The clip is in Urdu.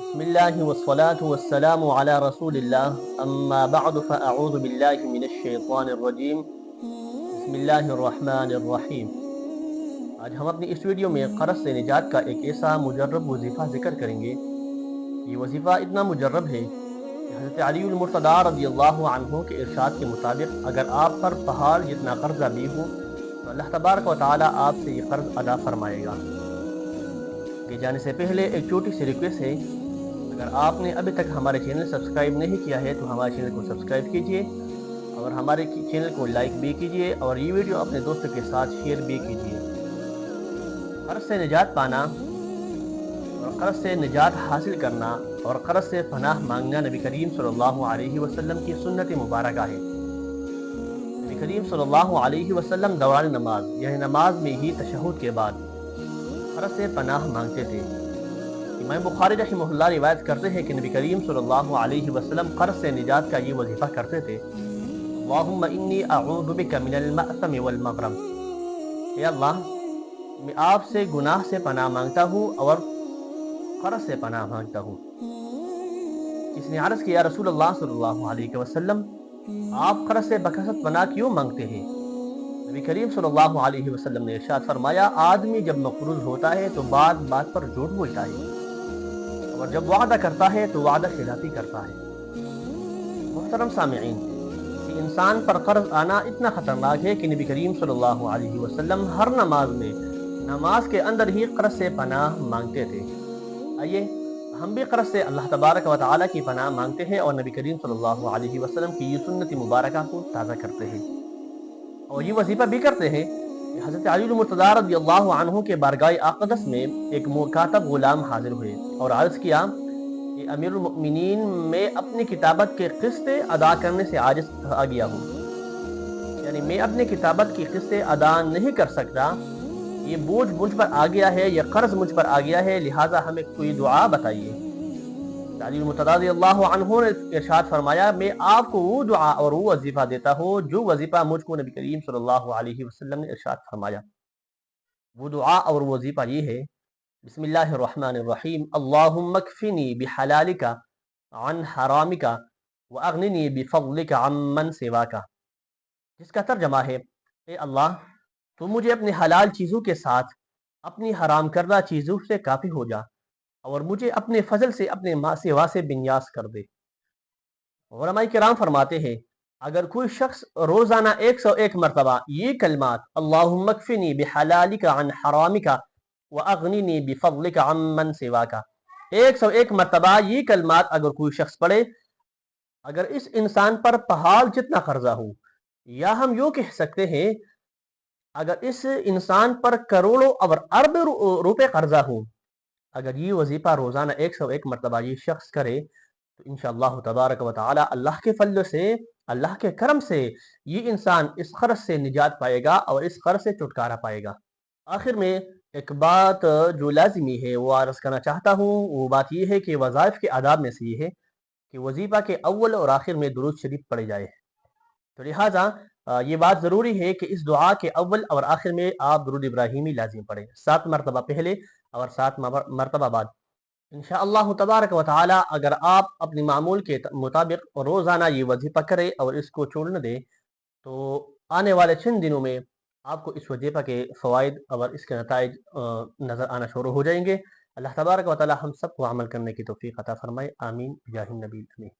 بسم والصلاة والسلام على رسول اللہ اما بعد فاعوذ باللہ من الشیطان الرجیم بسم اللہ الرحمن الرحیم۔ آج ہم اپنی اس ویڈیو میں قرض سے نجات کا ایک ایسا مجرب وظیفہ ذکر کریں گے۔ یہ وظیفہ اتنا مجرب ہے کہ حضرت علی المرتضیٰ رضی اللہ عنہ کے ارشاد کے مطابق اگر آپ پر پہاڑ جتنا قرضہ بھی ہو تو اللہ تبارک و تعالیٰ آپ سے یہ قرض ادا فرمائے گا۔ کہ جانے سے پہلے ایک چھوٹی سی ریکویسٹ ہے، اگر آپ نے ابھی تک ہمارے چینل سبسکرائب نہیں کیا ہے تو ہمارے چینل کو سبسکرائب کیجئے اور ہمارے چینل کو لائک بھی کیجئے اور یہ ویڈیو اپنے دوستوں کے ساتھ شیئر بھی کیجئے۔ قرض سے نجات پانا اور قرض سے نجات حاصل کرنا اور قرض سے پناہ مانگنا نبی کریم صلی اللہ علیہ وسلم کی سنت مبارکہ ہے۔ نبی کریم صلی اللہ علیہ وسلم دوران نماز یعنی نماز میں ہی تشہد کے بعد قرض سے پناہ مانگتے تھے۔ امام بخاری رحمہ اللہ روایت کرتے ہیں کہ نبی کریم صلی اللہ علیہ وسلم قرض سے نجات کا یہ وظیفہ کرتے تھے: اللہم انی اعوذ بک من المأثم والمغرم، اے اللہ میں آپ سے گناہ سے پناہ مانگتا ہوں اور قرض سے پناہ مانگتا ہوں۔ کسی نے عرض کیا: رسول اللہ صلی اللہ علیہ وسلم آپ قرض سے بکثرت پناہ کیوں مانگتے ہیں؟ نبی کریم صلی اللہ علیہ وسلم نے ارشاد فرمایا: آدمی جب مقروض ہوتا ہے تو بات بات پر جھوٹ بولتا ہے اور جب وعدہ کرتا ہے تو وعدہ خلافی کرتا ہے۔ محترم سامعین، کسی انسان پر قرض آنا اتنا خطرناک ہے کہ نبی کریم صلی اللہ علیہ وسلم ہر نماز میں نماز کے اندر ہی قرض سے پناہ مانگتے تھے۔ آئیے ہم بھی قرض سے اللہ تبارک و تعالیٰ کی پناہ مانگتے ہیں اور نبی کریم صلی اللہ علیہ وسلم کی یہ سنت مبارکہ کو تازہ کرتے ہیں اور یہ وظیفہ بھی کرتے ہیں کہ حضرت علی المرتضیٰ رضی اللہ عنہ کے بارگاہ اقدس میں ایک مکاتب غلام حاضر ہوئے اور عرض کیا کہ امیر المؤمنین میں اپنی کتابت کے قسطیں ادا کرنے سے عاجز آ گیا ہوں، یعنی میں اپنی کتابت کی قسطیں ادا نہیں کر سکتا، یہ بوجھ مجھ پر آ گیا ہے، یہ قرض مجھ پر آ گیا ہے، لہٰذا ہمیں کوئی دعا بتائیے۔ علی المرتضیٰ رضی اللہ عنہ نے ارشاد فرمایا: میں آپ کو وہ دعا اور وہ وظیفہ دیتا ہوں جو وظیفہ مجھ کو نبی کریم صلی اللہ علیہ وسلم نے ارشاد فرمایا۔ وہ دعا اور وظیفہ یہ ہے: بسم اللہ الرحمن الرحیم، اللہم اکفنی بحلالک عن حرامک واغننی بفضلک عمن سواک، جس کا ترجمہ ہے: اے اللہ تو مجھے اپنے حلال چیزوں کے ساتھ اپنی حرام کردہ چیزوں سے کافی ہو جا اور مجھے اپنے فضل سے اپنے ماں سوا سے بنیاز کر دے۔ علماء کرام فرماتے ہیں اگر کوئی شخص روزانہ 101 مرتبہ یہ کلمات اللہم اکفنی بحلالک عن حرامک واغننی بفضلک عمن سواک 101 مرتبہ یہ کلمات اگر کوئی شخص پڑھے، اگر اس انسان پر پہاڑ جتنا قرضہ ہو، یا ہم یوں کہہ سکتے ہیں اگر اس انسان پر کروڑوں اور ارب روپے قرضہ ہو، اگر یہ وظیفہ روزانہ 101 مرتبہ یہ شخص کرے تو انشاءاللہ تبارک و تعالی اللہ کے فضل سے، اللہ کے کرم سے یہ انسان اس قرض سے نجات پائے گا اور اس قرض سے چھٹکارا پائے گا۔ آخر میں ایک بات جو لازمی ہے وہ عرض کرنا چاہتا ہوں، وہ بات یہ ہے کہ وظائف کے آداب میں سے یہ ہے کہ وظیفہ کے اول اور آخر میں درود شریف پڑھے جائے، تو لہٰذا یہ بات ضروری ہے کہ اس دعا کے اول اور آخر میں آپ درود ابراہیمی لازم پڑھیں، 7 مرتبہ پہلے اور 7 مرتبہ بعد۔ انشاءاللہ تبارک و تعالی اگر آپ اپنی معمول کے مطابق روزانہ یہ وظیفہ کریں اور اس کو چھوڑ نہ دیں تو آنے والے چند دنوں میں آپ کو اس وظیفہ کے فوائد اور اس کے نتائج نظر آنا شروع ہو جائیں گے۔ اللہ تبارک و تعالی ہم سب کو عمل کرنے کی توفیق عطا فرمائے، آمین بجاہ النبی الامین۔